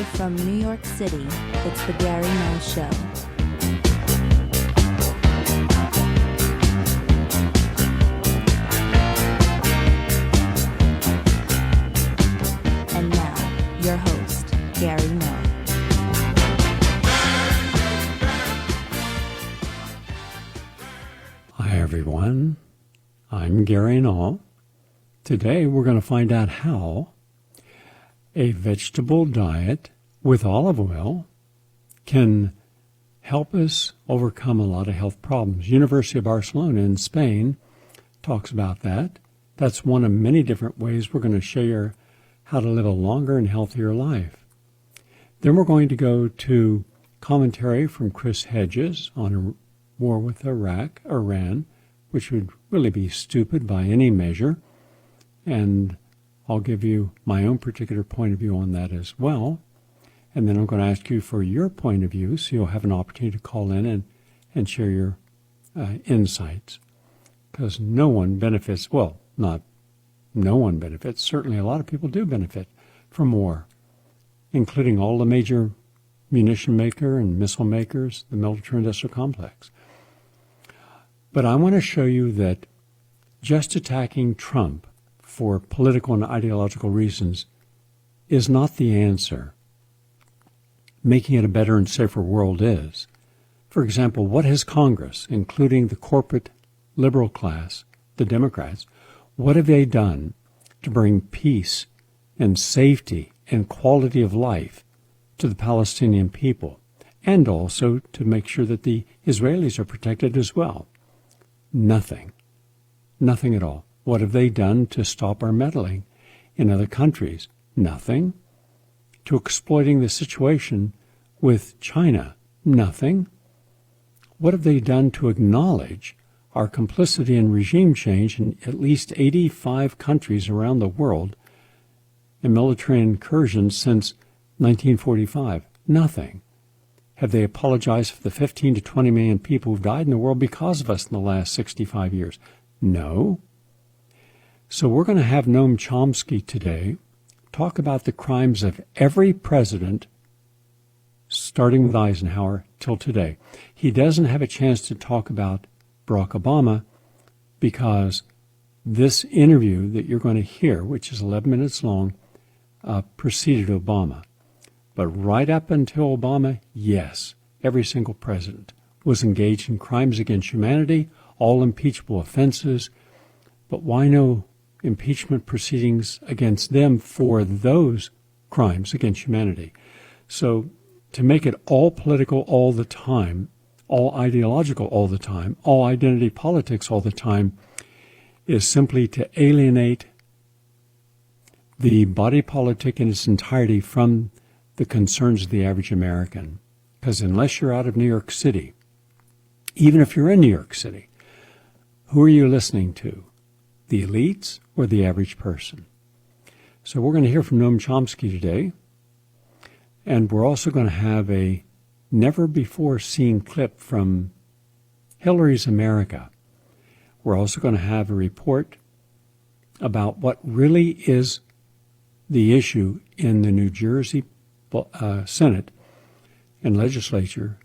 Live from New York City, it's the Gary Null Show. And now, your host, Gary Null. Hi everyone, I'm Gary Null. Today we're going to find out how a vegetable diet with olive oil can help us overcome a lot of health problems. University of Barcelona in Spain talks about that. That's one of many different ways we're going to show you how to live a longer and healthier life. Then we're going to go to commentary from Chris Hedges on a war with Iran, which would really be stupid by any measure. And I'll give you my own particular point of view on that as well. And then I'm going to ask you for your point of view, so you'll have an opportunity to call in and share your insights. Because no one benefits, well, not no one benefits, certainly a lot of people do benefit from war, including all the major munition maker and missile makers, the military-industrial complex. But I want to show you that just attacking Trump for political and ideological reasons is not the answer. Making it a better and safer world is. For example, what has Congress, including the corporate liberal class, the Democrats, what have they done to bring peace and safety and quality of life to the Palestinian people, and also to make sure that the Israelis are protected as well? Nothing. Nothing at all. What have they done to stop our meddling in other countries? Nothing. To exploiting the situation with China? Nothing. What have they done to acknowledge our complicity in regime change in at least 85 countries around the world in military incursions since 1945? Nothing. Have they apologized for the 15 to 20 million people who've died in the world because of us in the last 65 years? No. So we're going to have Noam Chomsky today talk about the crimes of every president, starting with Eisenhower till today. He doesn't have a chance to talk about Barack Obama because this interview that you're going to hear, which is 11 minutes long, preceded Obama. But right up until Obama, yes, every single president was engaged in crimes against humanity, all impeachable offenses. But why no impeachment proceedings against them for those crimes against humanity? So to make it all political all the time, all ideological all the time, all identity politics all the time, is simply to alienate the body politic in its entirety from the concerns of the average American. Because unless you're out of New York City, even if you're in New York City, who are you listening to? The elites or the average person? So we're going to hear from Noam Chomsky today, and we're also going to have a never-before-seen clip from Hillary's America. We're also going to have a report about what really is the issue in the New Jersey Senate and legislature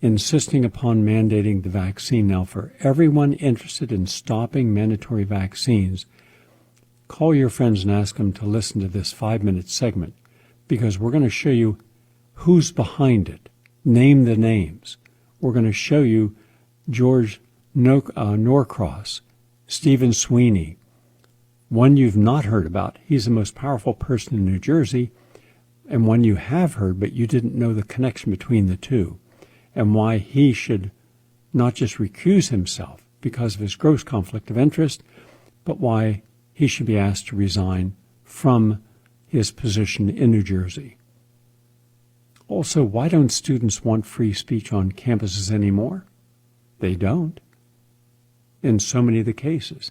insisting upon mandating the vaccine. Now, for everyone interested in stopping mandatory vaccines, call your friends and ask them to listen to this 5-minute segment, because we're going to show you who's behind it. Name the names. We're going to show you George Norcross, Stephen Sweeney, one you've not heard about. He's the most powerful person in New Jersey, and one you have heard, but you didn't know the connection between the two, and why he should not just recuse himself because of his gross conflict of interest, but why he should be asked to resign from his position in New Jersey. Also, why don't students want free speech on campuses anymore? They don't, in so many of the cases.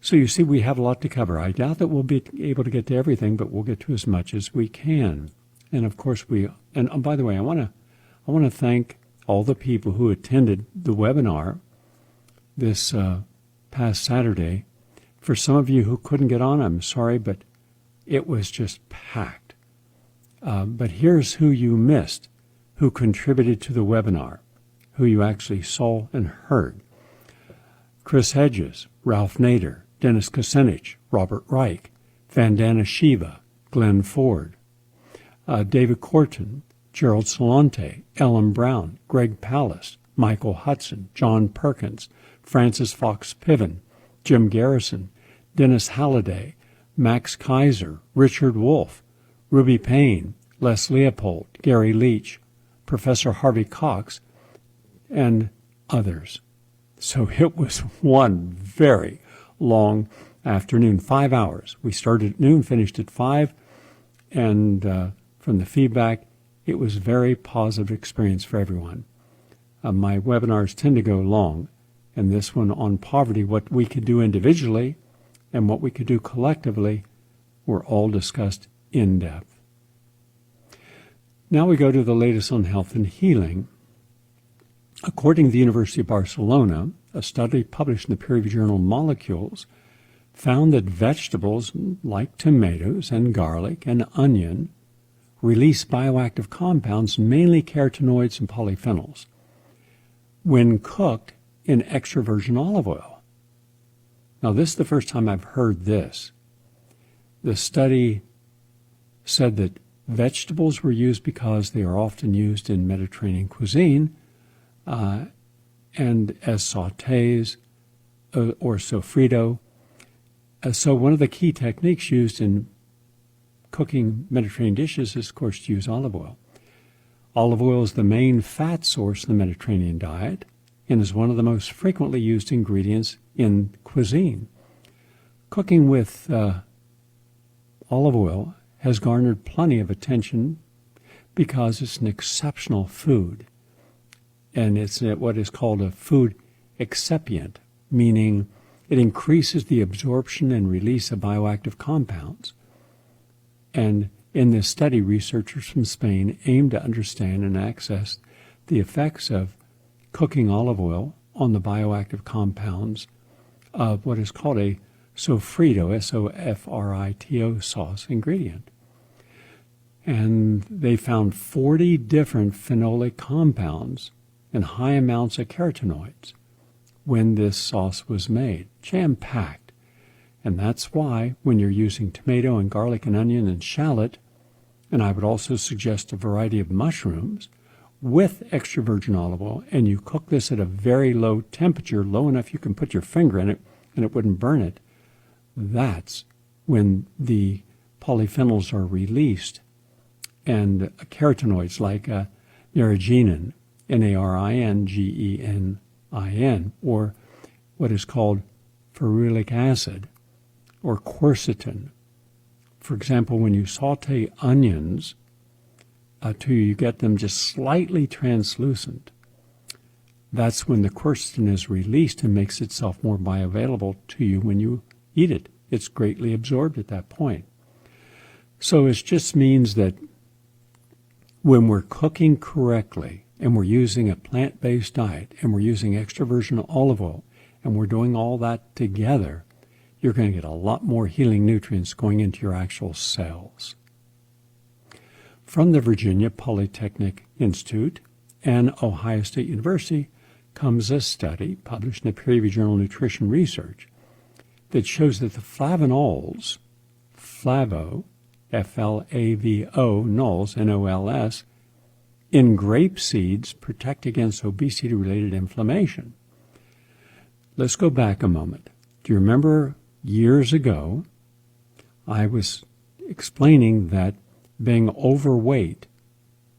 So you see, we have a lot to cover. I doubt that we'll be able to get to everything, but we'll get to as much as we can. And of course, by the way, I want to thank all the people who attended the webinar this past Saturday. For some of you who couldn't get on, I'm sorry, but it was just packed. But here's who you missed, who contributed to the webinar, who you actually saw and heard. Chris Hedges, Ralph Nader, Dennis Kucinich, Robert Reich, Vandana Shiva, Glenn Ford, David Corton, Gerald Salante, Ellen Brown, Greg Pallas, Michael Hudson, John Perkins, Francis Fox Piven, Jim Garrison, Dennis Halliday, Max Kaiser, Richard Wolf, Ruby Payne, Les Leopold, Gary Leach, Professor Harvey Cox, and others. So it was one very long afternoon, 5 hours. We started at noon, finished at 5, and from the feedback, it was a very positive experience for everyone. My webinars tend to go long, and this one on poverty, what we could do individually and what we could do collectively, were all discussed in depth. Now we go to the latest on health and healing. According to the University of Barcelona, a study published in the peer-reviewed journal Molecules found that vegetables like tomatoes and garlic and onion release bioactive compounds, mainly carotenoids and polyphenols, when cooked in extra virgin olive oil. Now, this is the first time I've heard this. The study said that vegetables were used because they are often used in Mediterranean cuisine and as sautés or sofrito. So one of the key techniques used in cooking Mediterranean dishes is, of course, to use olive oil. Olive oil is the main fat source in the Mediterranean diet and is one of the most frequently used ingredients in cuisine. Cooking with olive oil has garnered plenty of attention because it's an exceptional food, and it's what is called a food excipient, meaning it increases the absorption and release of bioactive compounds. And in this study, researchers from Spain aimed to understand and access the effects of cooking olive oil on the bioactive compounds of what is called a sofrito, S-O-F-R-I-T-O sauce ingredient. And they found 40 different phenolic compounds and high amounts of carotenoids when this sauce was made, jam-packed. And that's why when you're using tomato and garlic and onion and shallot, and I would also suggest a variety of mushrooms with extra virgin olive oil, and you cook this at a very low temperature, low enough you can put your finger in it and it wouldn't burn it, that's when the polyphenols are released, and carotenoids like nariginin, Naringenen, or what is called ferulic acid, or quercetin. For example, when you saute onions till you get them just slightly translucent, that's when the quercetin is released and makes itself more bioavailable to you when you eat it. It's greatly absorbed at that point. So it just means that when we're cooking correctly and we're using a plant-based diet and we're using extra virgin olive oil and we're doing all that together, you're going to get a lot more healing nutrients going into your actual cells. From the Virginia Polytechnic Institute and Ohio State University comes a study published in the peer-reviewed journal Nutrition Research that shows that the flavonols, F-L-A-V-O, nols, N-O-L-S, in grape seeds protect against obesity-related inflammation. Let's go back a moment. Do you remember years ago, I was explaining that being overweight,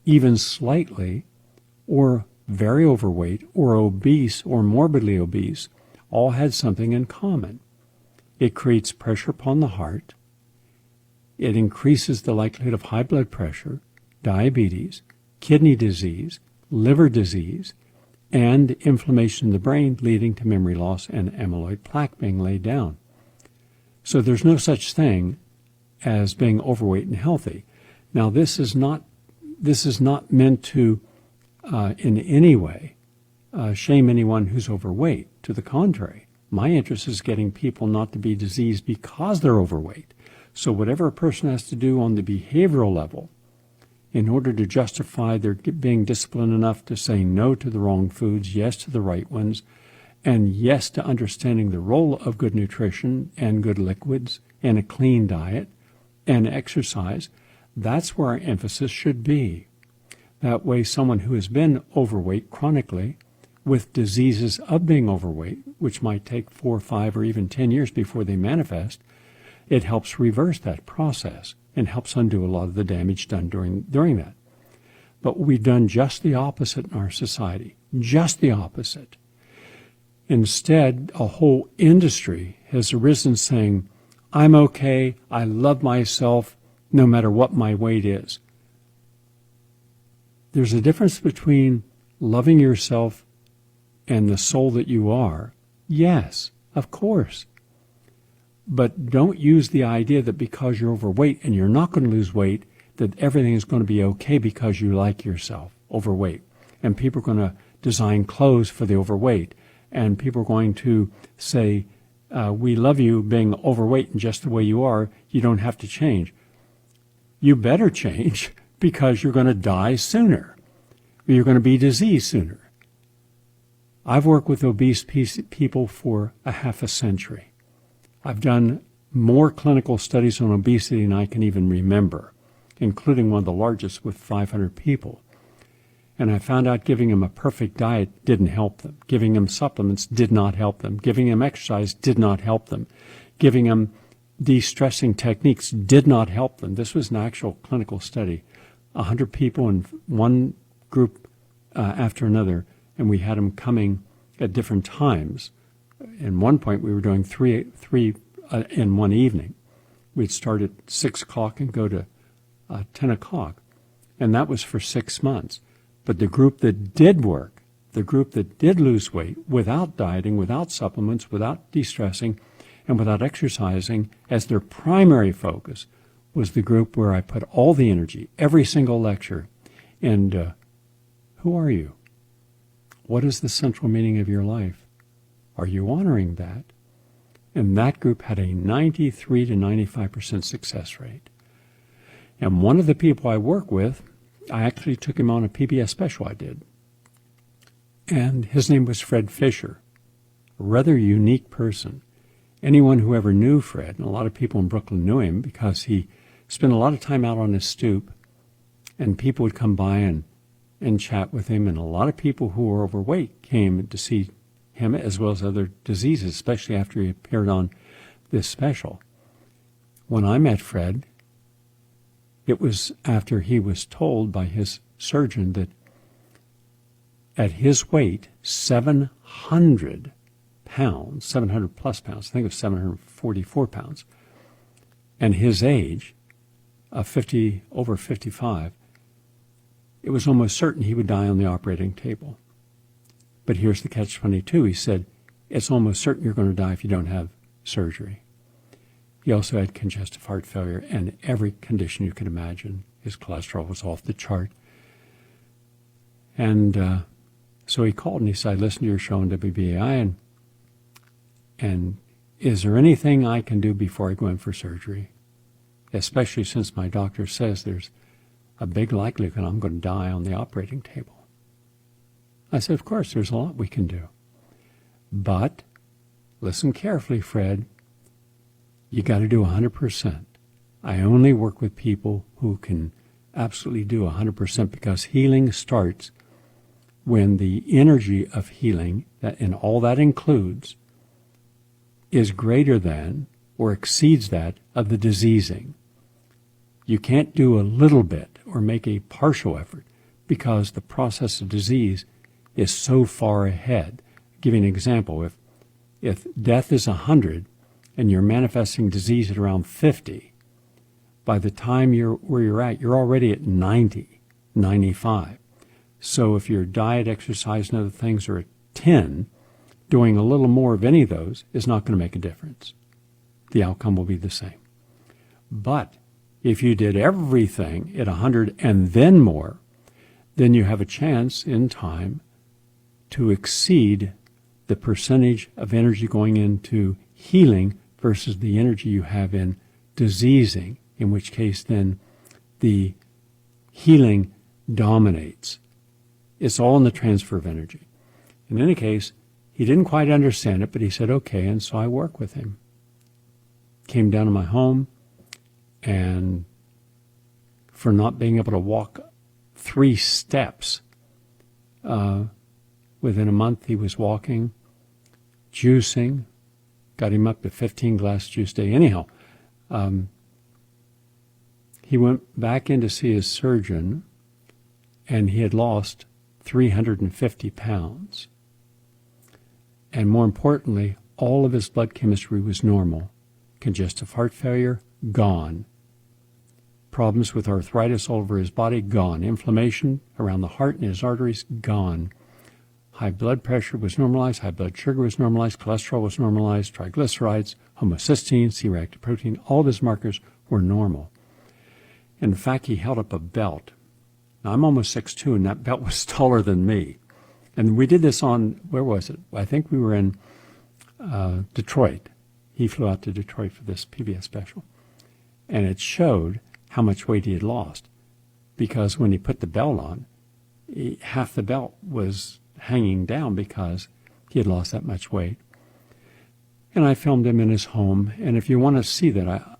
even slightly, or very overweight, or obese, or morbidly obese, all had something in common. It creates pressure upon the heart. It increases the likelihood of high blood pressure, diabetes, kidney disease, liver disease, and inflammation in the brain, leading to memory loss and amyloid plaque being laid down. So there's no such thing as being overweight and healthy. Now, this is not meant to, in any way, shame anyone who's overweight. To the contrary, my interest is getting people not to be diseased because they're overweight. So whatever a person has to do on the behavioral level in order to justify their being disciplined enough to say no to the wrong foods, yes to the right ones, and yes to understanding the role of good nutrition and good liquids and a clean diet and exercise, that's where our emphasis should be. That way, someone who has been overweight chronically with diseases of being overweight, which might take 4, 5, or even 10 years before they manifest, it helps reverse that process and helps undo a lot of the damage done during that. But we've done just the opposite in our society, just the opposite. Instead, a whole industry has arisen saying, I'm okay, I love myself, no matter what my weight is. There's a difference between loving yourself and the soul that you are. Yes, of course. But don't use the idea that because you're overweight and you're not going to lose weight, that everything is going to be okay because you like yourself overweight. And people are going to design clothes for the overweight. And people are going to say, we love you being overweight and just the way you are. You don't have to change. You better change because you're going to die sooner. Or you're going to be diseased sooner. I've worked with obese people for a half a century. I've done more clinical studies on obesity than I can even remember, including one of the largest with 500 people. And I found out giving them a perfect diet didn't help them. Giving them supplements did not help them. Giving them exercise did not help them. Giving them de-stressing techniques did not help them. This was an actual clinical study. 100 people in one group after another, and we had them coming at different times. At one point, we were doing three in one evening. We'd start at 6 o'clock and go to 10 o'clock. And that was for 6 months. But the group that did work, the group that did lose weight without dieting, without supplements, without de-stressing, and without exercising as their primary focus, was the group where I put all the energy, every single lecture. And who are you? What is the central meaning of your life? Are you honoring that? And that group had a 93 to 95% success rate. And one of the people I work with, I actually took him on a PBS special I did. And his name was Fred Fisher, a rather unique person. Anyone who ever knew Fred, and a lot of people in Brooklyn knew him because he spent a lot of time out on his stoop, and people would come by and chat with him, and a lot of people who were overweight came to see him as well as other diseases, especially after he appeared on this special. When I met Fred, it was after he was told by his surgeon that at his weight, 700 pounds, 700 plus pounds, I think it was 744 pounds, and his age of over 55, it was almost certain he would die on the operating table. But here's the catch-22. He said, it's almost certain you're going to die if you don't have surgery. He also had congestive heart failure and every condition you could imagine. His cholesterol was off the chart. And so he called and he said, I listened to your show on WBAI, and is there anything I can do before I go in for surgery? Especially since my doctor says there's a big likelihood I'm going to die on the operating table. I said, of course, there's a lot we can do. But listen carefully, Fred. You got to do 100%. I only work with people who can absolutely do 100% because healing starts when the energy of healing, that and all that includes, is greater than or exceeds that of the diseasing. You can't do a little bit or make a partial effort because the process of disease is so far ahead. I'll give you an example. If death is 100 and you're manifesting disease at around 50, by the time you're where you're at, you're already at 90, 95. So if your diet, exercise, and other things are at 10, doing a little more of any of those is not going to make a difference. The outcome will be the same. But if you did everything at 100 and then more, then you have a chance in time to exceed the percentage of energy going into healing versus the energy you have in diseasing, in which case then the healing dominates. It's all in the transfer of energy. In any case, he didn't quite understand it, but he said, okay, and so I work with him. Came down to my home, and for not being able to walk 3 steps, within a month he was walking, juicing, got him up to 15 glass juice a day. Anyhow, he went back in to see his surgeon, and he had lost 350 pounds. And more importantly, all of his blood chemistry was normal. Congestive heart failure, gone. Problems with arthritis all over his body, gone. Inflammation around the heart and his arteries, gone. High blood pressure was normalized, high blood sugar was normalized, cholesterol was normalized, triglycerides, homocysteine, C-reactive protein, all of his markers were normal. In fact, he held up a belt. Now, I'm almost 6'2", and that belt was taller than me. And we did this on, where was it? I think we were in Detroit. He flew out to Detroit for this PBS special. And it showed how much weight he had lost. Because when he put the belt on, half the belt was hanging down because he had lost that much weight. And I filmed him in his home. And if you want to see that, I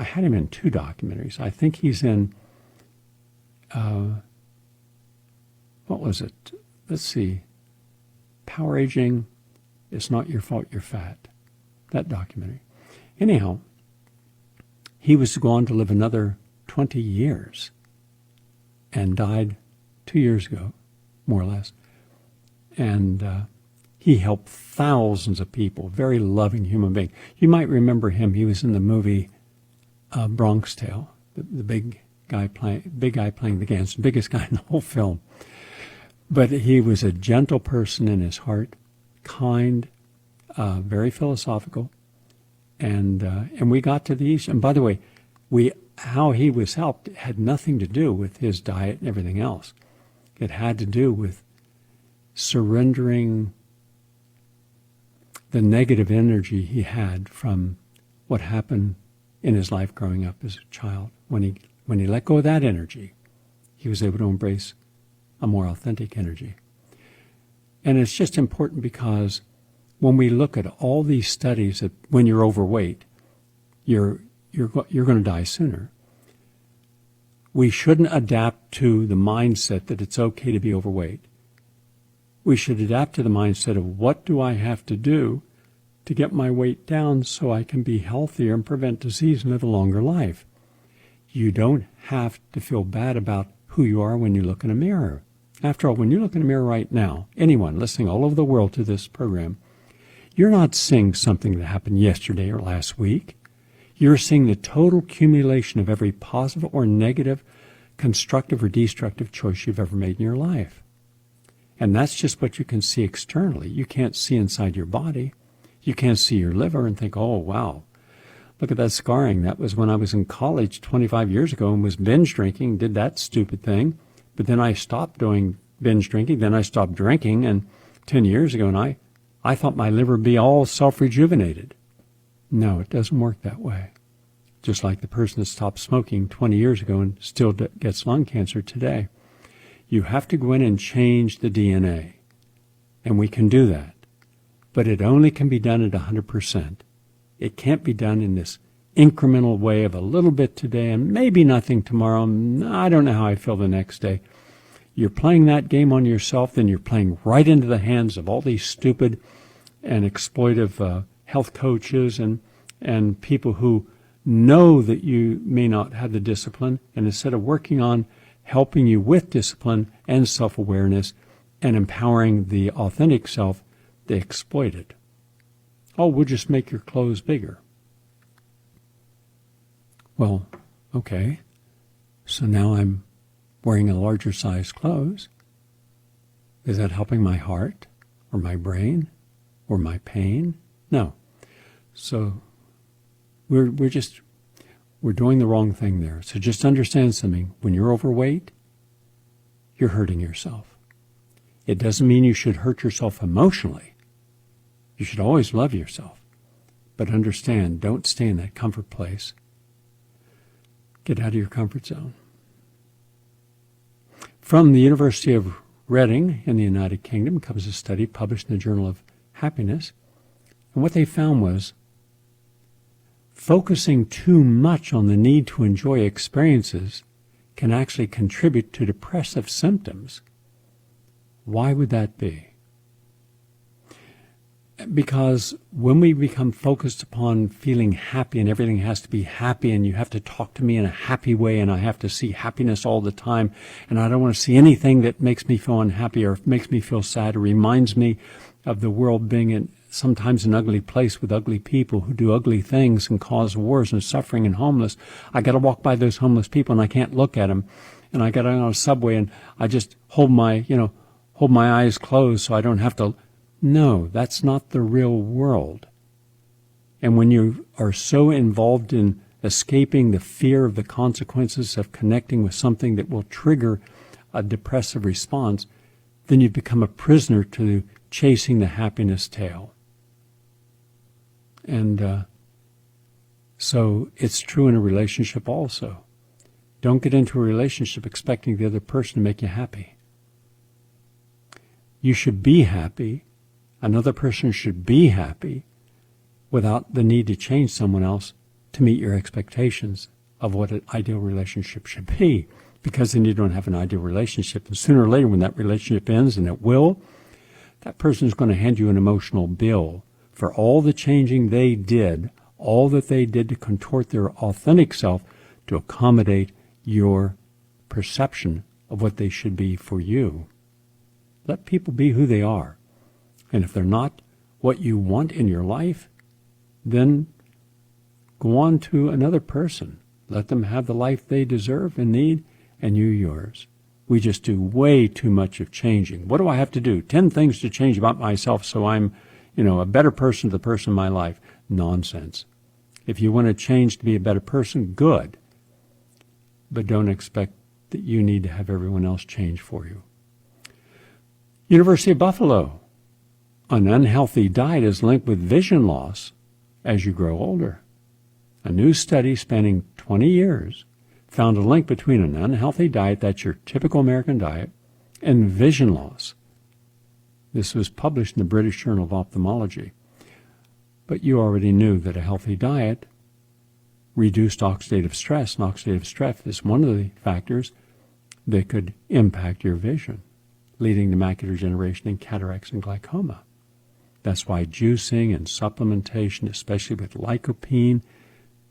had him in 2 documentaries. I think he's in, what was it? Let's see. Power Aging, It's Not Your Fault You're Fat. That documentary. Anyhow, he was to go on to live another 20 years and died 2 years ago, more or less. And he helped thousands of people, very loving human being. You might remember him. He was in the movie Bronx Tale, the big guy playing the cancer, biggest guy in the whole film. But he was a gentle person in his heart, kind, very philosophical, and we got to the issue. And by the way, how he was helped had nothing to do with his diet and everything else. It had to do with surrendering the negative energy he had from what happened in his life growing up as a child. When he let go of that energy, he was able to embrace a more authentic energy. And it's just important because when we look at all these studies that when you're overweight, you're going to die sooner. We shouldn't adapt to the mindset that it's okay to be overweight. We should adapt to the mindset of what do I have to do to get my weight down so I can be healthier and prevent disease and live a longer life. You don't have to feel bad about who you are when you look in a mirror. After all, when you look in a mirror right now, anyone listening all over the world to this program, you're not seeing something that happened yesterday or last week. You're seeing the total accumulation of every positive or negative, constructive or destructive choice you've ever made in your life. And that's just what you can see externally. You can't see inside your body. You can't see your liver and think, oh, wow, look at that scarring. That was when I was in college 25 years ago and was binge drinking, did that stupid thing. But then I stopped doing binge drinking. Then I stopped drinking, and 10 years ago, and I thought my liver would be all self-rejuvenated. No, it doesn't work that way. Just like the person that stopped smoking 20 years ago and still gets lung cancer today. You have to go in and change the DNA. And we can do that. But it only can be done at 100%. It can't be done in this incremental way of a little bit today and maybe nothing tomorrow. I don't know how I feel the next day. You're playing that game on yourself, then you're playing right into the hands of all these stupid and exploitive health coaches and people who know that you may not have the discipline, and instead of working on helping you with discipline and self-awareness and empowering the authentic self, they exploit it. Oh, we'll just make your clothes bigger. Well, okay, so now I'm wearing a larger size clothes. Is that helping my heart or my brain or my pain? No. So we're doing the wrong thing there. So just understand something. When you're overweight, you're hurting yourself. It doesn't mean you should hurt yourself emotionally. You should always love yourself. But understand, don't stay in that comfort place. Get out of your comfort zone. From the University of Reading in the United Kingdom comes a study published in the Journal of Happiness. And what they found was focusing too much on the need to enjoy experiences can actually contribute to depressive symptoms. Why would that be? Because when we become focused upon feeling happy and everything has to be happy and you have to talk to me in a happy way and I have to see happiness all the time and I don't want to see anything that makes me feel unhappy or makes me feel sad or reminds me of the world being sometimes an ugly place with ugly people who do ugly things and cause wars and suffering and homeless. I got to walk by those homeless people and I can't look at them. And I got on a subway and I just hold my eyes closed so I don't have to. No, that's not the real world. And when you are so involved in escaping the fear of the consequences of connecting with something that will trigger a depressive response, then you become a prisoner to chasing the happiness tail. And so it's true in a relationship also. Don't get into a relationship expecting the other person to make you happy. You should be happy. Another person should be happy without the need to change someone else to meet your expectations of what an ideal relationship should be. Because then you don't have an ideal relationship. And sooner or later when that relationship ends, and it will, that person is going to hand you an emotional bill for all the changing they did, all that they did to contort their authentic self to accommodate your perception of what they should be for you. Let people be who they are. And if they're not what you want in your life, then go on to another person. Let them have the life they deserve and need, and you yours. We just do way too much of changing. What do I have to do? 10 things to change about myself so I'm, a better person to the person in my life. Nonsense. If you want to change to be a better person, good. But don't expect that you need to have everyone else change for you. University of Buffalo. An unhealthy diet is linked with vision loss as you grow older. A new study spanning 20 years found a link between an unhealthy diet, that's your typical American diet, and vision loss. This was published in the British Journal of Ophthalmology. But you already knew that a healthy diet reduced oxidative stress, and oxidative stress is one of the factors that could impact your vision, leading to macular degeneration and cataracts and glaucoma. That's why juicing and supplementation, especially with lycopene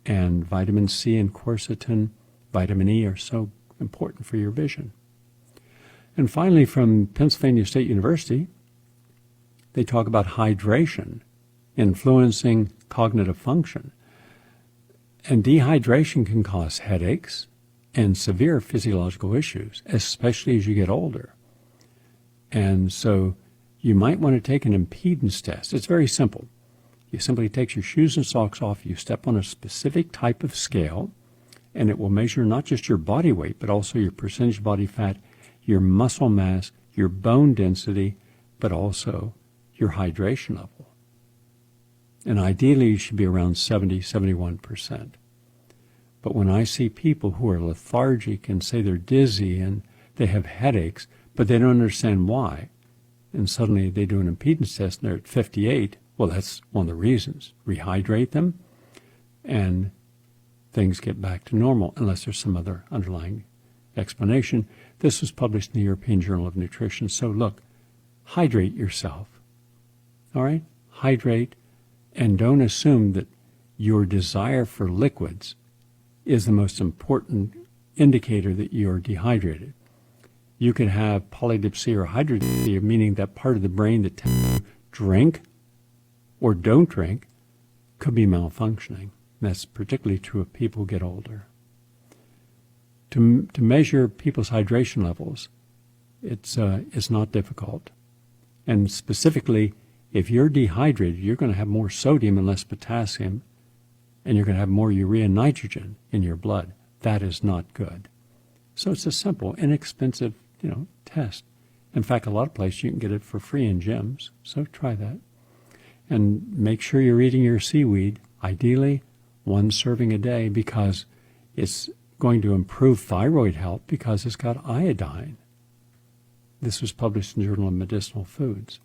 and vitamin C and quercetin, vitamin E, are so important for your vision. And finally, from Pennsylvania State University, they talk about hydration influencing cognitive function. And dehydration can cause headaches and severe physiological issues, especially as you get older. And so you might want to take an impedance test. It's very simple. You simply take your shoes and socks off, you step on a specific type of scale, and it will measure not just your body weight, but also your percentage body fat, your muscle mass, your bone density, but also your hydration level. And ideally, you should be around 70-71%. But when I see people who are lethargic and say they're dizzy and they have headaches, but they don't understand why, and suddenly they do an impedance test and they're at 58, well, that's one of the reasons. Rehydrate them, and things get back to normal, unless there's some other underlying explanation. This was published in the European Journal of Nutrition. So look, hydrate yourself. All right? Hydrate, and don't assume that your desire for liquids is the most important indicator that you're dehydrated. You could have polydipsia or hydrodipsia, meaning that part of the brain that tends to drink or don't drink could be malfunctioning. That's particularly true of people who get older. To measure people's hydration levels, it's not difficult. And specifically, if you're dehydrated, you're going to have more sodium and less potassium, and you're going to have more urea and nitrogen in your blood. That is not good. So it's a simple, inexpensive, test. In fact, a lot of places you can get it for free in gyms, so try that. And make sure you're eating your seaweed, ideally 1 serving a day, because it's going to improve thyroid health because it's got iodine. This was published in the Journal of Medicinal Foods.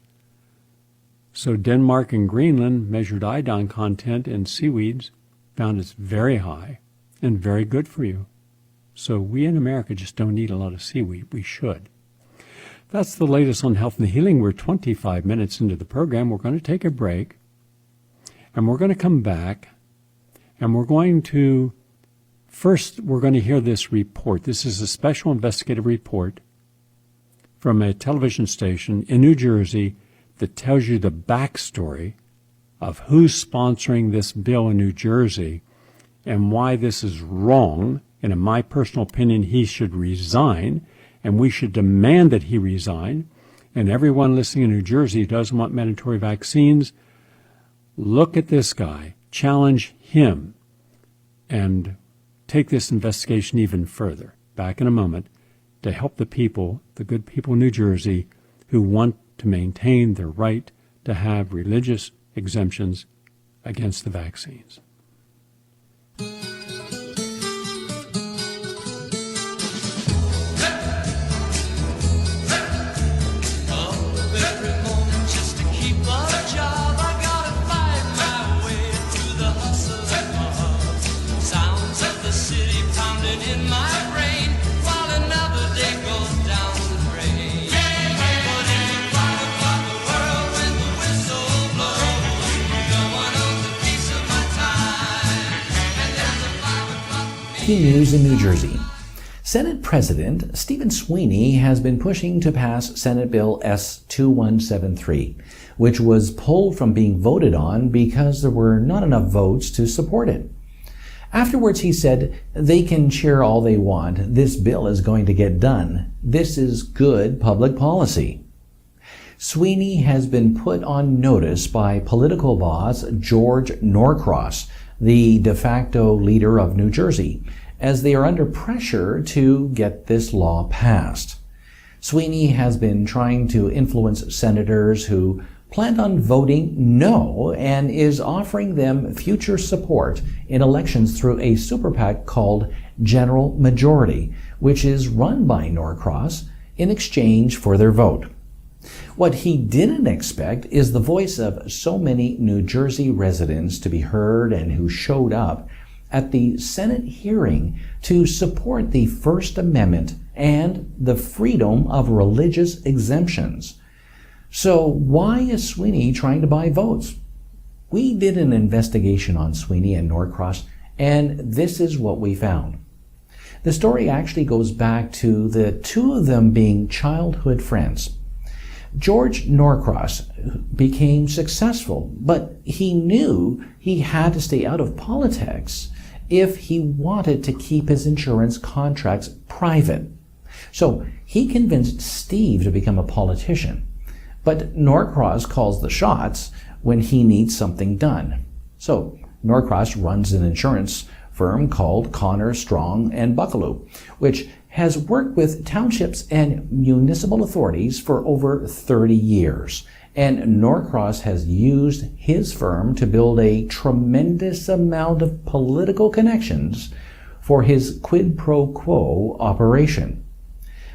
So Denmark and Greenland measured iodine content in seaweeds, found it's very high and very good for you. So we in America just don't eat a lot of seaweed. We should. That's the latest on health and healing. We're 25 minutes into the program. We're going to take a break, and we're going to come back, and we're going to hear this report. This is a special investigative report from a television station in New Jersey that tells you the backstory of who's sponsoring this bill in New Jersey and why this is wrong. And in my personal opinion, he should resign, and we should demand that he resign. And everyone listening in New Jersey who doesn't want mandatory vaccines, look at this guy, challenge him, and take this investigation even further. Back in a moment to help the people, the good people in New Jersey, who want to maintain their right to have religious exemptions against the vaccines. News in New Jersey. Senate President Stephen Sweeney has been pushing to pass Senate Bill S-2173, which was pulled from being voted on because there were not enough votes to support it. Afterwards, he said, "They can cheer all they want. This bill is going to get done. This is good public policy." Sweeney has been put on notice by political boss George Norcross, the de facto leader of New Jersey, as they are under pressure to get this law passed. Sweeney has been trying to influence senators who planned on voting no and is offering them future support in elections through a super PAC called General Majority, which is run by Norcross in exchange for their vote. What he didn't expect is the voice of so many New Jersey residents to be heard and who showed up at the Senate hearing to support the First Amendment and the freedom of religious exemptions. So why is Sweeney trying to buy votes? We did an investigation on Sweeney and Norcross, and this is what we found. The story actually goes back to the two of them being childhood friends. George Norcross became successful, but he knew he had to stay out of politics if he wanted to keep his insurance contracts private. So he convinced Steve to become a politician. But Norcross calls the shots when he needs something done. So Norcross runs an insurance firm called Connor, Strong and Bucklew, which has worked with townships and municipal authorities for over 30 years. And Norcross has used his firm to build a tremendous amount of political connections for his quid pro quo operation.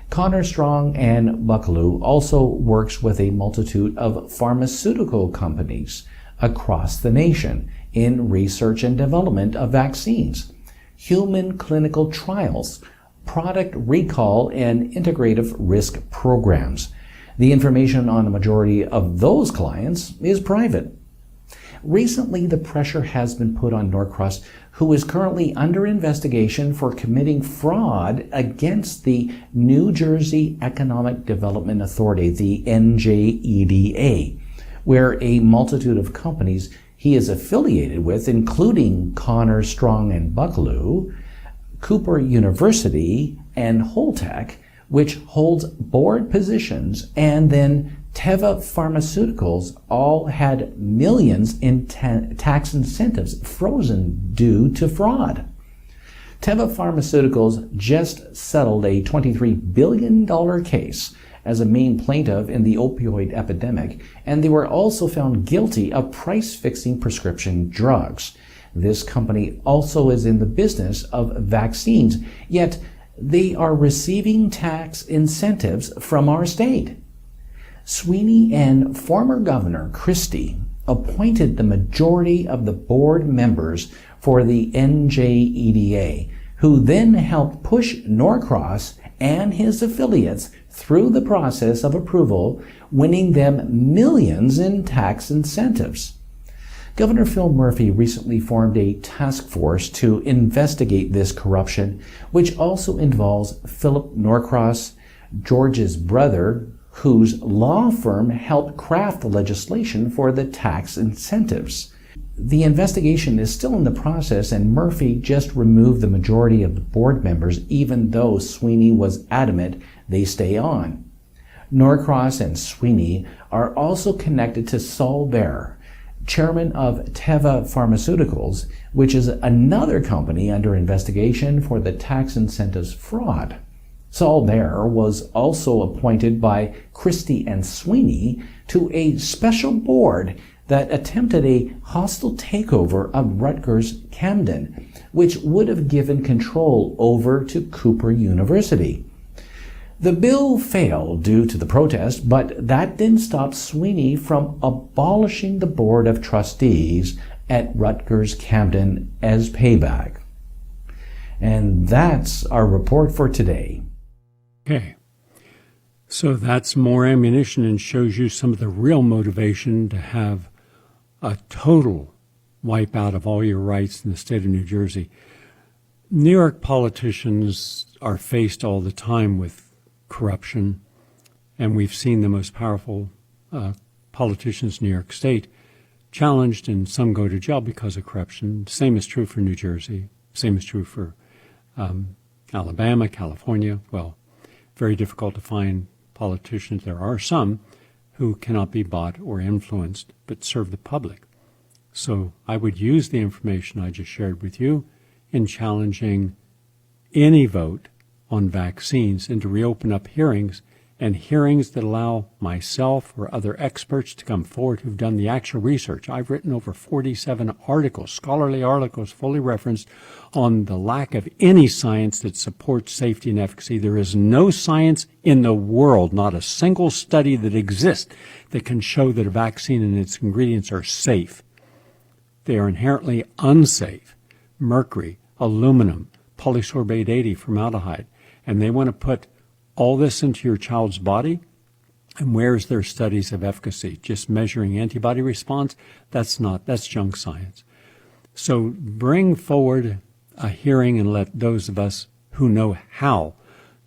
Connor, Strong and Bucklew also works with a multitude of pharmaceutical companies across the nation in research and development of vaccines, human clinical trials, product recall, and integrative risk programs. The information on a majority of those clients is private. Recently, the pressure has been put on Norcross, who is currently under investigation for committing fraud against the New Jersey Economic Development Authority, the NJEDA, where a multitude of companies he is affiliated with, including Connor, Strong and Bucklew, Cooper University, and Holtec, which holds board positions, and then Teva Pharmaceuticals, all had millions in tax incentives frozen due to fraud. Teva Pharmaceuticals just settled a $23 billion case as a main plaintiff in the opioid epidemic, and they were also found guilty of price-fixing prescription drugs. This company also is in the business of vaccines, yet they are receiving tax incentives from our state. Sweeney and former Governor Christie appointed the majority of the board members for the NJEDA, who then helped push Norcross and his affiliates through the process of approval, winning them millions in tax incentives. Governor Phil Murphy recently formed a task force to investigate this corruption, which also involves Philip Norcross, George's brother, whose law firm helped craft the legislation for the tax incentives. The investigation is still in the process, and Murphy just removed the majority of the board members, even though Sweeney was adamant they stay on. Norcross and Sweeney are also connected to Saul Baer, chairman of Teva Pharmaceuticals, which is another company under investigation for the tax incentives fraud. Saul Baer was also appointed by Christie and Sweeney to a special board that attempted a hostile takeover of Rutgers-Camden, which would have given control over to Cooper University. The bill failed due to the protest, but that didn't stop Sweeney from abolishing the board of trustees at Rutgers-Camden as payback. And that's our report for today. Okay, so that's more ammunition and shows you some of the real motivation to have a total wipeout of all your rights in the state of New Jersey. New York politicians are faced all the time with corruption, and we've seen the most powerful politicians in New York State challenged, and some go to jail because of corruption. Same is true for New Jersey. Same is true for Alabama, California. Well, very difficult to find politicians. There are some who cannot be bought or influenced, but serve the public. So I would use the information I just shared with you in challenging any vote on vaccines and to reopen up hearings, and hearings that allow myself or other experts to come forward who've done the actual research. I've written over 47 articles, scholarly articles, fully referenced, on the lack of any science that supports safety and efficacy. There is no science in the world, not a single study that exists, that can show that a vaccine and its ingredients are safe. They are inherently unsafe. Mercury, aluminum, polysorbate 80, formaldehyde. And they want to put all this into your child's body, and where's their studies of efficacy? Just measuring antibody response? That's junk science. So bring forward a hearing and let those of us who know how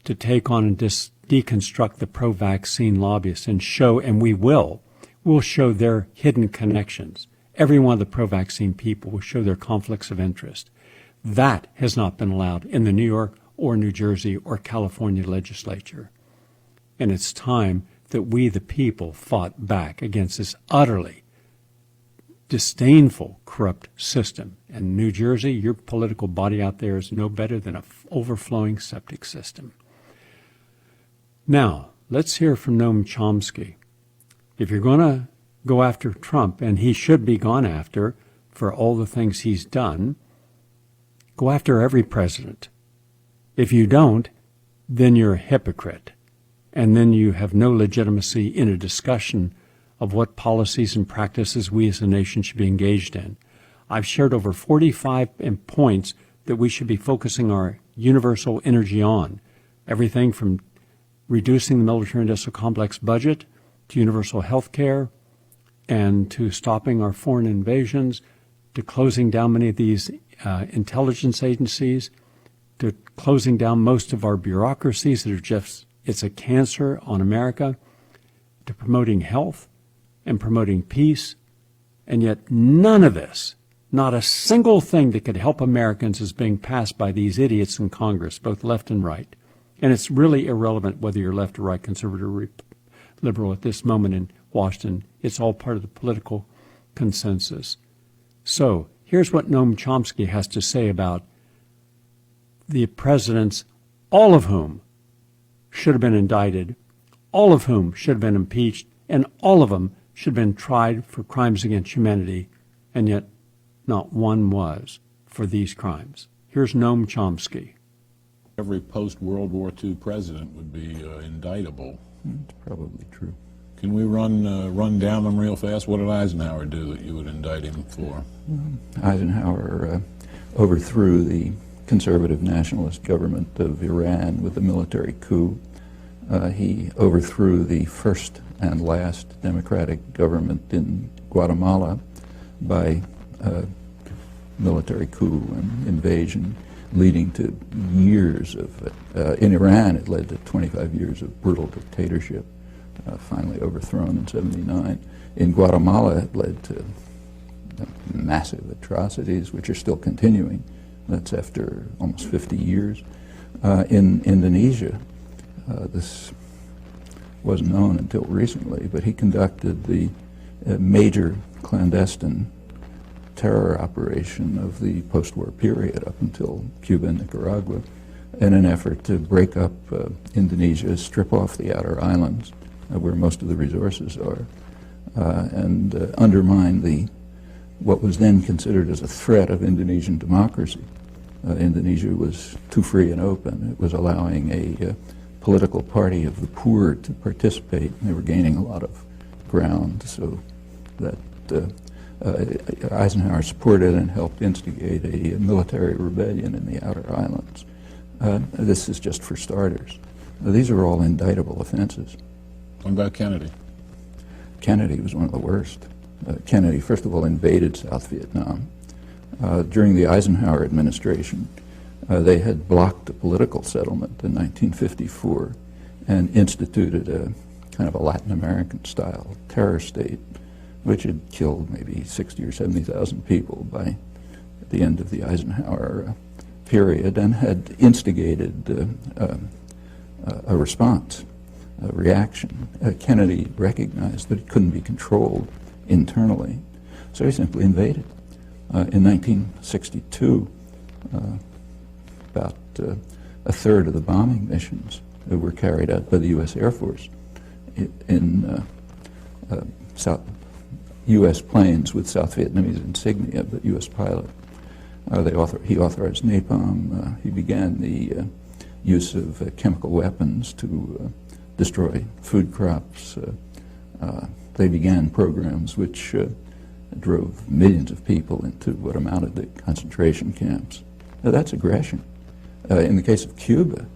to take on and deconstruct the pro-vaccine lobbyists and show, and we'll show their hidden connections. Every one of the pro-vaccine people will show their conflicts of interest. That has not been allowed in the New York or New Jersey or California legislature. And it's time that we, the people, fought back against this utterly disdainful, corrupt system. And New Jersey, your political body out there is no better than an overflowing septic system. Now, let's hear from Noam Chomsky. If you're going to go after Trump, and he should be gone after for all the things he's done, go after every president. If you don't, then you're a hypocrite, and then you have no legitimacy in a discussion of what policies and practices we as a nation should be engaged in. I've shared over 45 points that we should be focusing our universal energy on, everything from reducing the military-industrial complex budget to universal health care and to stopping our foreign invasions, to closing down many of these intelligence agencies, to closing down most of our bureaucracies that are just, it's a cancer on America, to promoting health and promoting peace. And yet none of this, not a single thing that could help Americans, is being passed by these idiots in Congress, both left and right. And it's really irrelevant whether you're left or right, conservative or liberal at this moment in Washington. It's all part of the political consensus. So here's what Noam Chomsky has to say about the presidents, all of whom should have been indicted, all of whom should have been impeached, and all of them should have been tried for crimes against humanity, and yet not one was, for these crimes. Here's Noam Chomsky. Every post-World War II president would be indictable. It's probably true. Can we run down them real fast? What did Eisenhower do that you would indict him for? Eisenhower overthrew the conservative nationalist government of Iran with a military coup. He overthrew the first and last democratic government in Guatemala by military coup and invasion, leading to years of, in Iran it led to 25 years of brutal dictatorship, finally overthrown in '79. In Guatemala it led to massive atrocities, which are still continuing. That's after almost 50 years. In Indonesia, this wasn't known until recently, but he conducted the major clandestine terror operation of the post-war period up until Cuba and Nicaragua in an effort to break up Indonesia, strip off the outer islands where most of the resources are, and undermine what was then considered as a threat of Indonesian democracy. Indonesia was too free and open. It was allowing a political party of the poor to participate. They were gaining a lot of ground, so that Eisenhower supported and helped instigate a military rebellion in the outer islands. This is just for starters. These are all indictable offenses. What about Kennedy? Kennedy was one of the worst. Kennedy, first of all, invaded South Vietnam. During the Eisenhower administration, they had blocked a political settlement in 1954 and instituted a kind of a Latin American-style terror state, which had killed maybe 60 or 70,000 people by the end of the Eisenhower period, and had instigated a response, a reaction. Kennedy recognized that it couldn't be controlled internally, so he simply invaded. In 1962, about a third of the bombing missions were carried out by the U.S. Air Force in U.S. planes with South Vietnamese insignia, but U.S. pilots. He authorized napalm. He began the use of chemical weapons to destroy food crops. They began programs which drove millions of people into what amounted to concentration camps. Now, that's aggression. In the case of Cuba,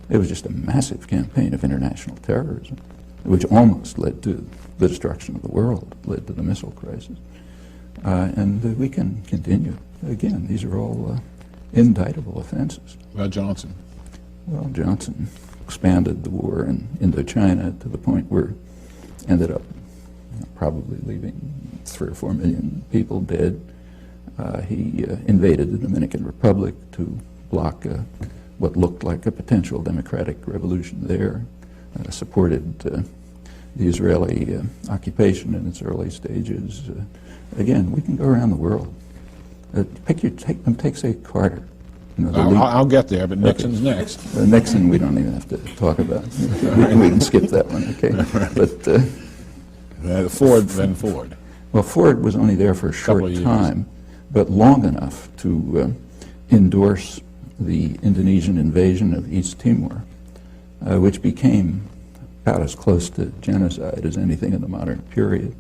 it was just a massive campaign of international terrorism, which almost led to the destruction of the world, led to the missile crisis. And we can continue. Again, these are all indictable offenses. About Johnson? Well, Johnson expanded the war in Indochina to the point where ended up probably leaving 3 or 4 million people dead. He invaded the Dominican Republic to block what looked like a potential democratic revolution there, supported the Israeli occupation in its early stages. Again, we can go around the world. Take, say, Carter. You know, I'll get there, but Nixon's next. Nixon, we don't even have to talk about. We can skip that one, okay? But Ford, then Ford. Well, Ford was only there for a short time, but long enough to endorse the Indonesian invasion of East Timor, which became about as close to genocide as anything in the modern period.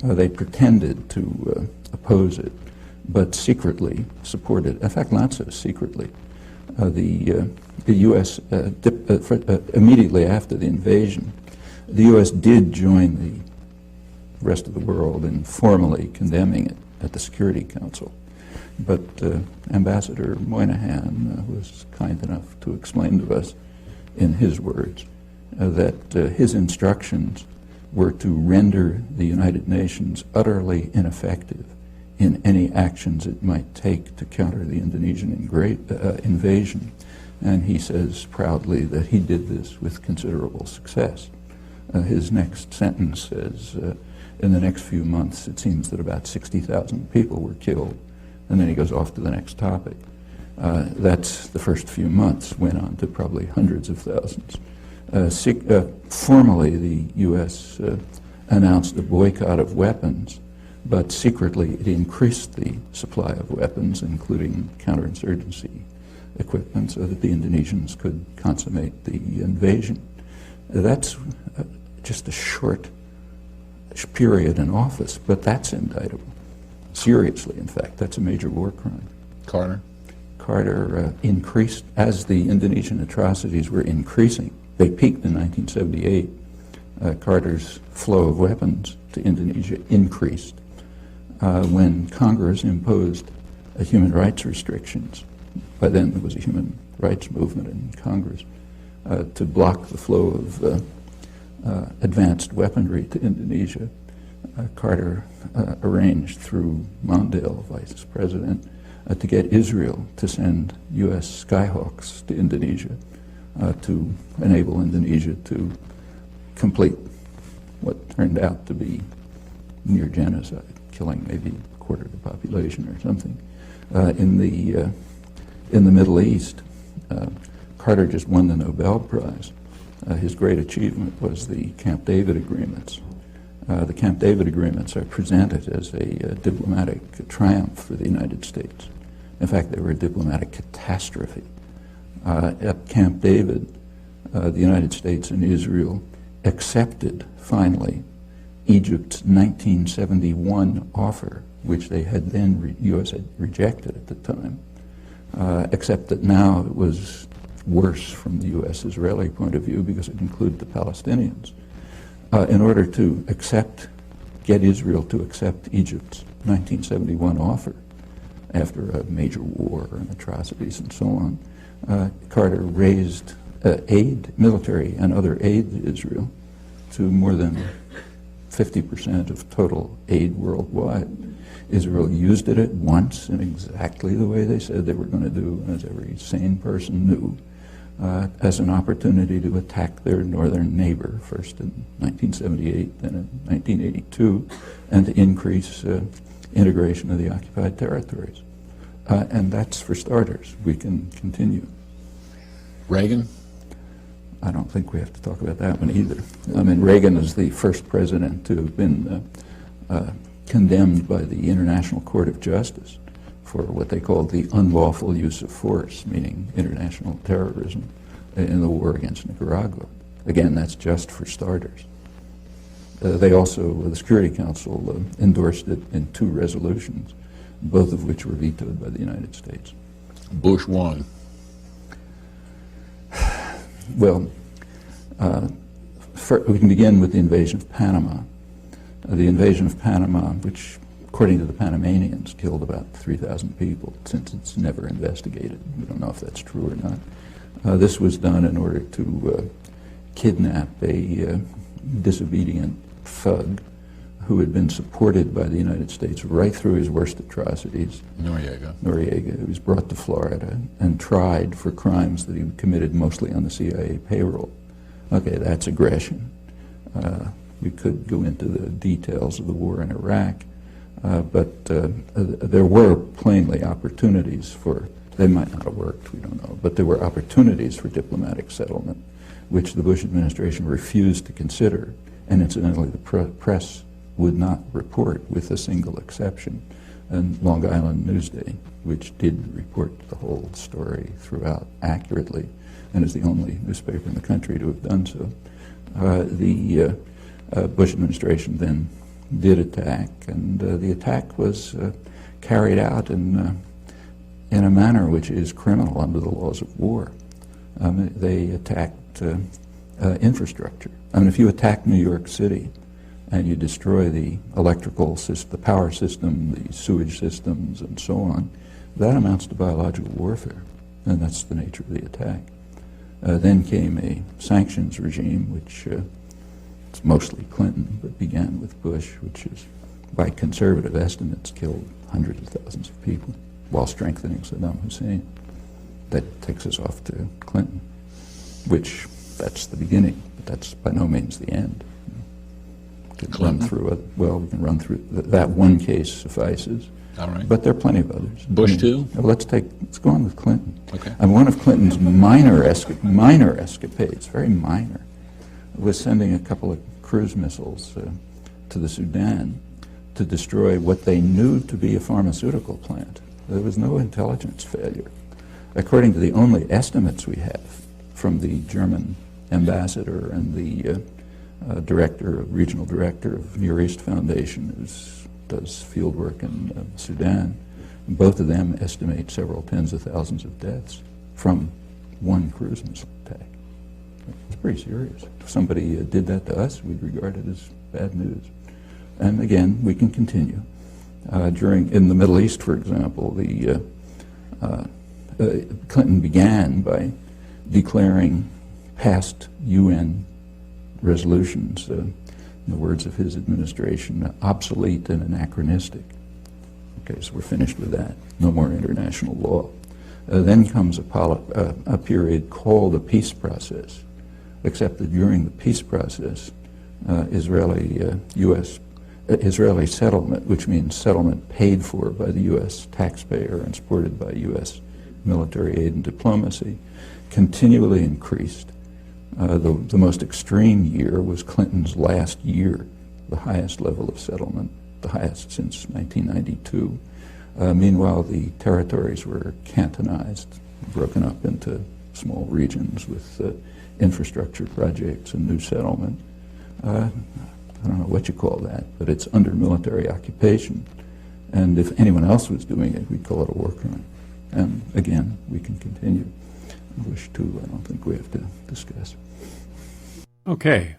They pretended to oppose it, but secretly supported, in fact, not so secretly. The U.S., immediately after the invasion, the U.S. did join the rest of the world in formally condemning it at the Security Council. But Ambassador Moynihan was kind enough to explain to us, in his words, that his instructions were to render the United Nations utterly ineffective in any actions it might take to counter the Indonesian invasion. And he says proudly that he did this with considerable success. His next sentence says, in the next few months, it seems that about 60,000 people were killed. And then he goes off to the next topic. That's the first few months, went on to probably hundreds of thousands. Formally, the U.S. announced a boycott of weapons but secretly it increased the supply of weapons, including counterinsurgency equipment, so that the Indonesians could consummate the invasion. That's just a short period in office, but that's indictable. Seriously, in fact, that's a major war crime. Carter? Carter increased, as the Indonesian atrocities were increasing. They peaked in 1978. Carter's flow of weapons to Indonesia increased when Congress imposed human rights restrictions. By then there was a human rights movement in Congress to block the flow of advanced weaponry to Indonesia. Carter arranged through Mondale, vice president, to get Israel to send U.S. Skyhawks to Indonesia to enable Indonesia to complete what turned out to be near genocide, killing maybe a quarter of the population or something. In the Middle East, Carter just won the Nobel Prize. His great achievement was the Camp David agreements. The Camp David agreements are presented as a diplomatic triumph for the United States. In fact, they were a diplomatic catastrophe. At Camp David, the United States and Israel accepted, finally, Egypt's 1971 offer, which they had then, U.S. had rejected at the time, except that now it was worse from the U.S.-Israeli point of view because it included the Palestinians. In order to get Israel to accept Egypt's 1971 offer, after a major war and atrocities and so on, Carter raised military and other aid to Israel to more than 50% of total aid worldwide. Israel used it at once in exactly the way they said they were going to do, as every sane person knew, as an opportunity to attack their northern neighbor, first in 1978, then in 1982, and to increase integration of the occupied territories. And that's for starters. We can continue. Reagan? I don't think we have to talk about that one either. I mean, Reagan is the first president to have been condemned by the International Court of Justice for what they called the unlawful use of force, meaning international terrorism in the war against Nicaragua. Again, that's just for starters. They also, the Security Council endorsed it in 2 resolutions, both of which were vetoed by the United States. Bush won. Well, we can begin with the invasion of Panama. The invasion of Panama, which, according to the Panamanians, killed about 3,000 people, since it's never investigated. We don't know if that's true or not. This was done in order to kidnap a disobedient thug who had been supported by the United States right through his worst atrocities. Noriega. He was brought to Florida and tried for crimes that he committed mostly on the CIA payroll. Okay, that's aggression. We could go into the details of the war in Iraq, but there were plainly opportunities for, they might not have worked, we don't know, but there were opportunities for diplomatic settlement, which the Bush administration refused to consider, and incidentally the press would not report, with a single exception, and Long Island Newsday, which did report the whole story throughout accurately, and is the only newspaper in the country to have done so. The Bush administration then did attack, and the attack was carried out in a manner which is criminal under the laws of war. They attacked infrastructure. I mean, if you attack New York City and you destroy the electrical system, the power system, the sewage systems, and so on, that amounts to biological warfare, and that's the nature of the attack. Then came a sanctions regime, which it's mostly Clinton, but began with Bush, which is, by conservative estimates, killed hundreds of thousands of people while strengthening Saddam Hussein. That takes us off to Clinton, which, that's the beginning, but that's by no means the end. We can run through it. Well, we can run through that one case suffices. All right. But there are plenty of others. Bush too? Let's go on with Clinton. Okay. And one of Clinton's minor escapades, very minor, was sending a couple of cruise missiles to the Sudan to destroy what they knew to be a pharmaceutical plant. There was no intelligence failure. According to the only estimates we have from the German ambassador and the regional director of Near East Foundation, who does field work in Sudan, both of them estimate several tens of thousands of deaths from one cruise missile attack. It's pretty serious. If somebody did that to us, we'd regard it as bad news. And again, we can continue. In the Middle East, for example, Clinton began by declaring past UN resolutions, in the words of his administration, obsolete and anachronistic. Okay, so we're finished with that. No more international law. Then comes a period called the peace process, except that during the peace process, Israeli settlement, which means settlement paid for by the U.S. taxpayer and supported by U.S. military aid and diplomacy, continually increased. The most extreme year was Clinton's last year, the highest level of settlement, the highest since 1992. Meanwhile, the territories were cantonized, broken up into small regions with infrastructure projects and new settlement. I don't know what you call that, but it's under military occupation. And if anyone else was doing it, we'd call it a war crime. And again, we can continue. Wish to, I don't think we have to discuss. Okay.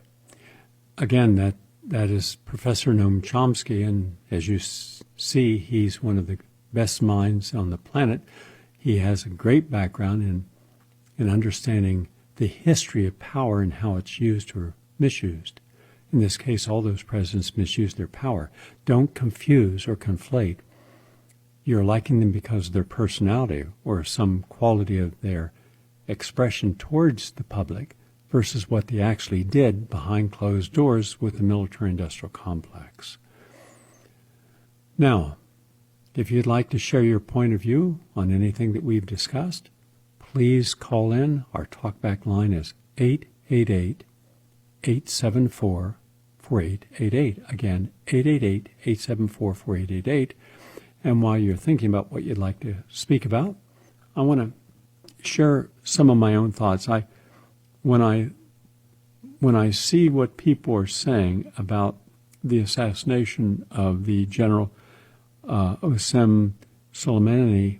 Again, that is Professor Noam Chomsky, and as you see, he's one of the best minds on the planet. He has a great background in understanding the history of power and how it's used or misused. In this case, all those presidents misused their power. Don't confuse or conflate. You're liking them because of their personality or some quality of their expression towards the public versus what they actually did behind closed doors with the military-industrial complex. Now, if you'd like to share your point of view on anything that we've discussed, please call in. Our talkback line is 888-874-4888. Again, 888-874-4888. And while you're thinking about what you'd like to speak about, I want to share some of my own thoughts. When I see what people are saying about the assassination of the General Qasem Soleimani,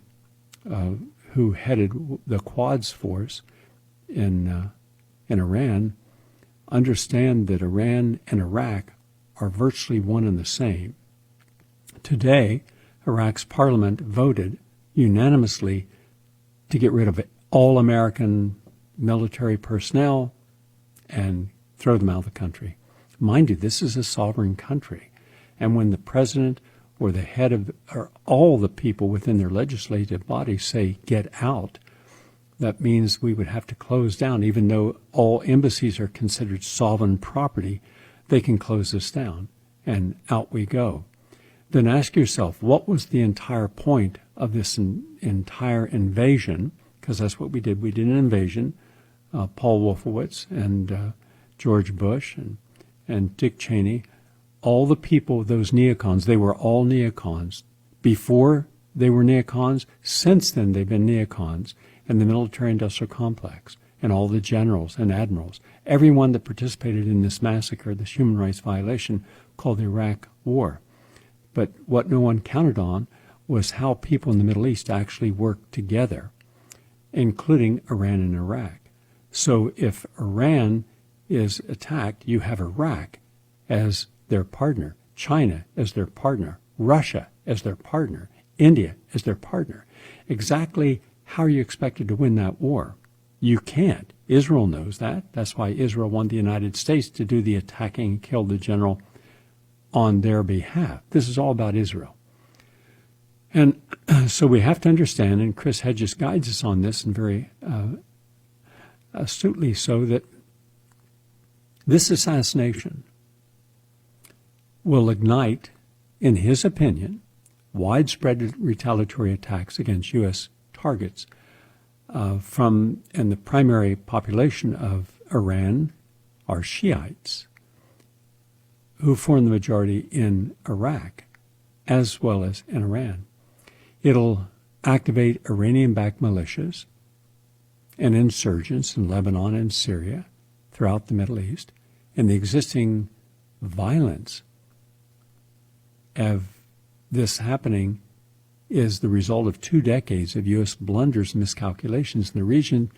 who headed the Quds force in Iran, understand that Iran and Iraq are virtually one and the same. Today, Iraq's parliament voted unanimously to get rid of all American military personnel and throw them out of the country. Mind you, this is a sovereign country. And when the president or the head of, or all the people within their legislative body say, get out, that means we would have to close down. Even though all embassies are considered sovereign property, they can close this down, and out we go. Then ask yourself, what was the entire point of this entire invasion? Because that's what we did. We did an invasion. Paul Wolfowitz and George Bush and Dick Cheney, all the people, those neocons, they were all neocons. Before they were neocons, since then they've been neocons in the military-industrial complex, and all the generals and admirals. Everyone that participated in this massacre, this human rights violation called the Iraq War. But what no one counted on was how people in the Middle East actually worked together, including Iran and Iraq. So if Iran is attacked, you have Iraq as their partner, China as their partner, Russia as their partner, India as their partner. Exactly how are you expected to win that war? You can't. Israel knows that. That's why Israel wanted the United States to do the attacking and kill the general on their behalf. This is all about Israel. And so we have to understand, and Chris Hedges guides us on this, and very astutely so, that this assassination will ignite, in his opinion, widespread retaliatory attacks against U.S. targets and the primary population of Iran are Shiites, who form the majority in Iraq. as well as in Iran. It'll activate Iranian-backed militias and insurgents in Lebanon and Syria throughout the Middle East, and the existing violence of this happening is the result of 2 decades of U.S. blunders and miscalculations in the region,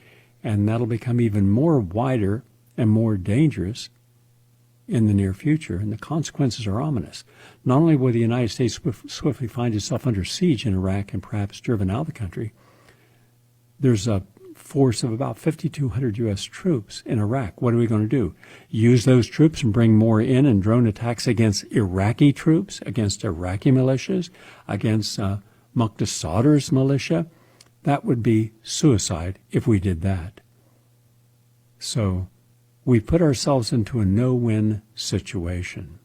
and that'll become even more wider and more dangerous in the near future, and the consequences are ominous. Not only will the United States swiftly find itself under siege in Iraq and perhaps driven out of the country, there's a force of about 5,200 U.S. troops in Iraq. What are we going to do? Use those troops and bring more in and drone attacks against Iraqi troops, against Iraqi militias, against Muqtasadar's militia? That would be suicide if we did that. So we put ourselves into a no-win situation.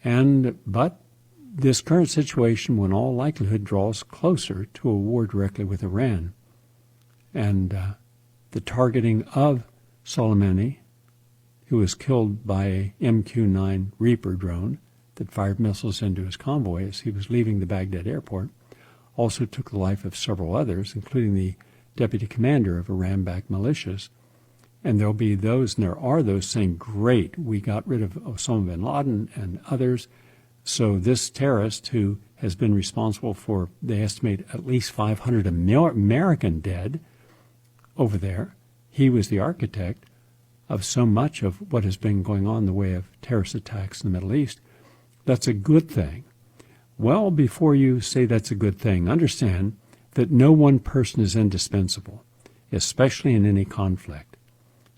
But this current situation, in all likelihood, draws closer to a war directly with Iran. And the targeting of Soleimani, who was killed by a MQ-9 Reaper drone that fired missiles into his convoy as he was leaving the Baghdad airport, also took the life of several others, including the deputy commander of Iran-backed militias. And there'll be those, and there are those, saying, great, we got rid of Osama bin Laden and others. So this terrorist, who has been responsible for, they estimate, at least 500 American dead over there, he was the architect of so much of what has been going on in the way of terrorist attacks in the Middle East. That's a good thing. Well, before you say that's a good thing, understand that no one person is indispensable, especially in any conflict.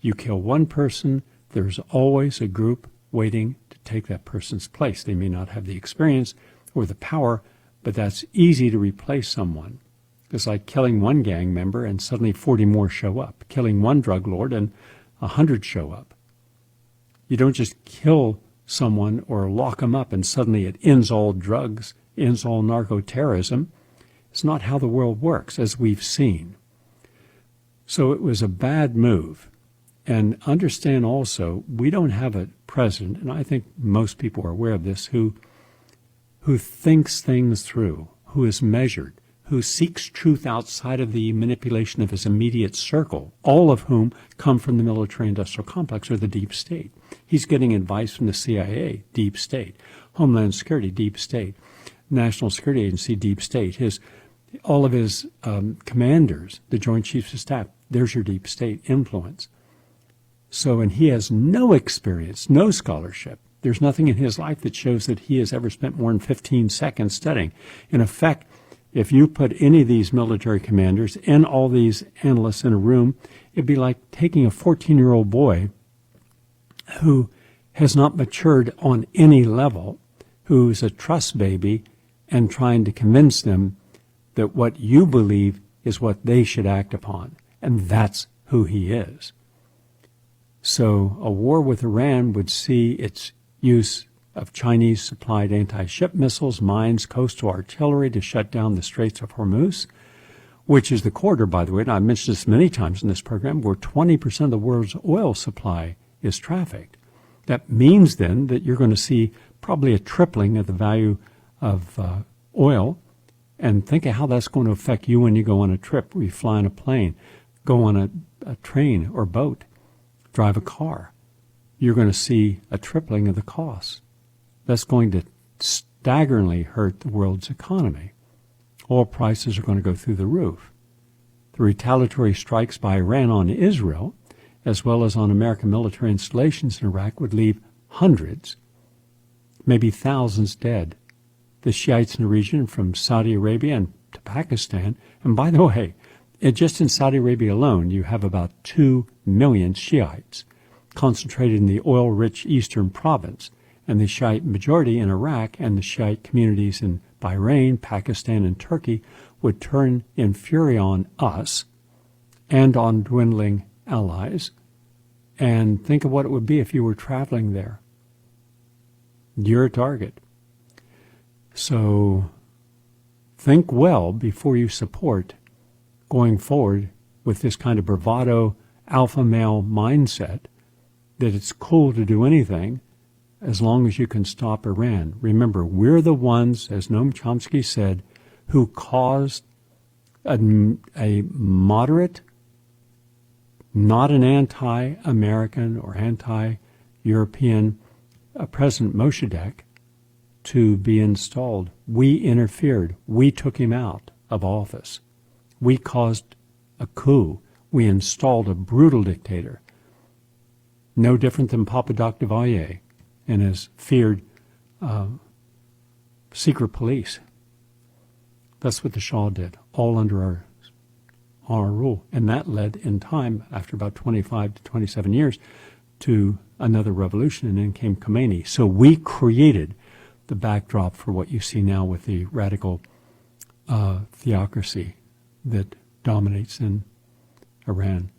You kill one person, there's always a group waiting to take that person's place. They may not have the experience or the power, but that's easy to replace someone. It's like killing one gang member and suddenly 40 more show up, killing one drug lord and 100 show up. You don't just kill someone or lock them up and suddenly it ends all drugs, ends all narco-terrorism. It's not how the world works, as we've seen. So it was a bad move. And understand also, we don't have a president, and I think most people are aware of this, who thinks things through, who is measured, who seeks truth outside of the manipulation of his immediate circle, all of whom come from the military-industrial complex or the deep state. He's getting advice from the CIA, deep state, Homeland Security, deep state, National Security Agency, deep state. All of his commanders, the Joint Chiefs of Staff, there's your deep state influence. So, and he has no experience, no scholarship. There's nothing in his life that shows that he has ever spent more than 15 seconds studying. In effect, if you put any of these military commanders and all these analysts in a room, it'd be like taking a 14-year-old boy who has not matured on any level, who's a trust baby, and trying to convince them that what you believe is what they should act upon. And that's who he is. So a war with Iran would see its use of Chinese-supplied anti-ship missiles, mines, coastal artillery to shut down the Straits of Hormuz, which is the corridor, by the way, and I've mentioned this many times in this program, where 20% of the world's oil supply is trafficked. That means then that you're going to see probably a tripling of the value of oil, and think of how that's going to affect you when you go on a trip, where you fly on a plane, go on a train or boat, drive a car. You're going to see a tripling of the costs. That's going to staggeringly hurt the world's economy. Oil prices are going to go through the roof. The retaliatory strikes by Iran on Israel, as well as on American military installations in Iraq, would leave hundreds, maybe thousands dead. The Shiites in the region, from Saudi Arabia and to Pakistan, and by the way, just in Saudi Arabia alone, you have about 2 million Shiites concentrated in the oil-rich eastern province, and the Shiite majority in Iraq and the Shiite communities in Bahrain, Pakistan, and Turkey would turn in fury on us and on dwindling allies. And think of what it would be if you were traveling there. You're a target. So think well before you support going forward with this kind of bravado alpha male mindset that it's cool to do anything as long as you can stop Iran. Remember, we're the ones, as Noam Chomsky said, who caused a moderate, not an anti-American or anti-European President Mossadegh to be installed. We interfered. We took him out of office. We caused a coup. We installed a brutal dictator, no different than Papa Doc de Valle and his feared secret police. That's what the Shah did, all under our rule. And that led in time, after about 25 to 27 years, to another revolution, and then came Khomeini. So we created the backdrop for what you see now with the radical theocracy that dominates in Iran.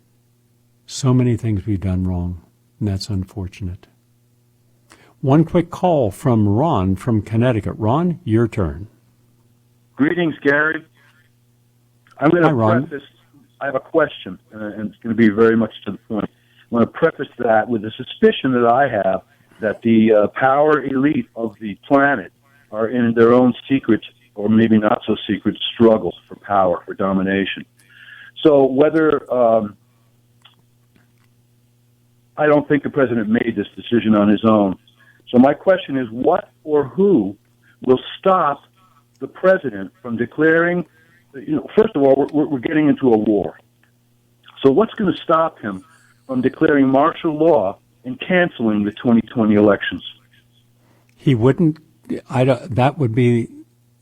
So many things we've done wrong, and that's unfortunate. One quick call from Ron from Connecticut. Ron, your turn. Greetings, Gary. I'm going to preface, I have a question, and it's going to be very much to the point. I'm going to preface that with a suspicion that I have that the power elite of the planet are in their own secret, or maybe not so secret, struggles for power, for domination. So whether, I don't think the president made this decision on his own. So my question is, what or who will stop the president from declaring, first of all, we're getting into a war. So what's going to stop him from declaring martial law and canceling the 2020 elections? He wouldn't, that would be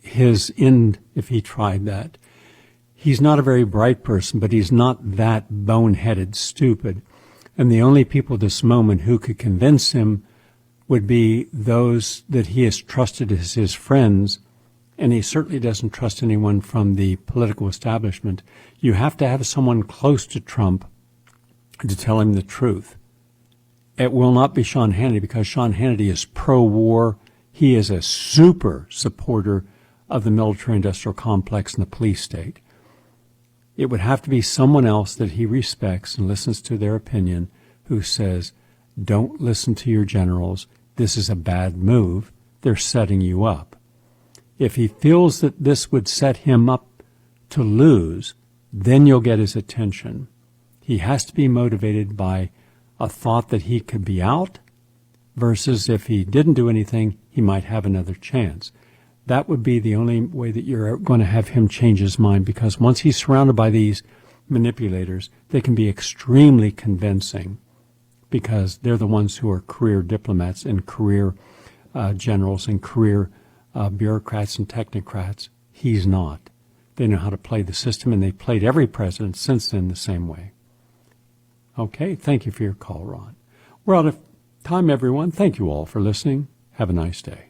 his end if he tried that. He's not a very bright person, but he's not that boneheaded stupid. And the only people at this moment who could convince him would be those that he has trusted as his friends, and he certainly doesn't trust anyone from the political establishment. You have to have someone close to Trump to tell him the truth. It will not be Sean Hannity, because Sean Hannity is pro-war. He is a super supporter of the military-industrial complex and the police state. It would have to be someone else that he respects and listens to their opinion, who says, don't listen to your generals. This is a bad move. They're setting you up. If he feels that this would set him up to lose, then you'll get his attention. He has to be motivated by a thought that he could be out, versus if he didn't do anything, he might have another chance. That would be the only way that you're going to have him change his mind, because once he's surrounded by these manipulators, they can be extremely convincing, because they're the ones who are career diplomats and career generals and career bureaucrats and technocrats. He's not. They know how to play the system, and they've played every president since then the same way. Okay, thank you for your call, Ron. We're out of time, everyone. Thank you all for listening. Have a nice day.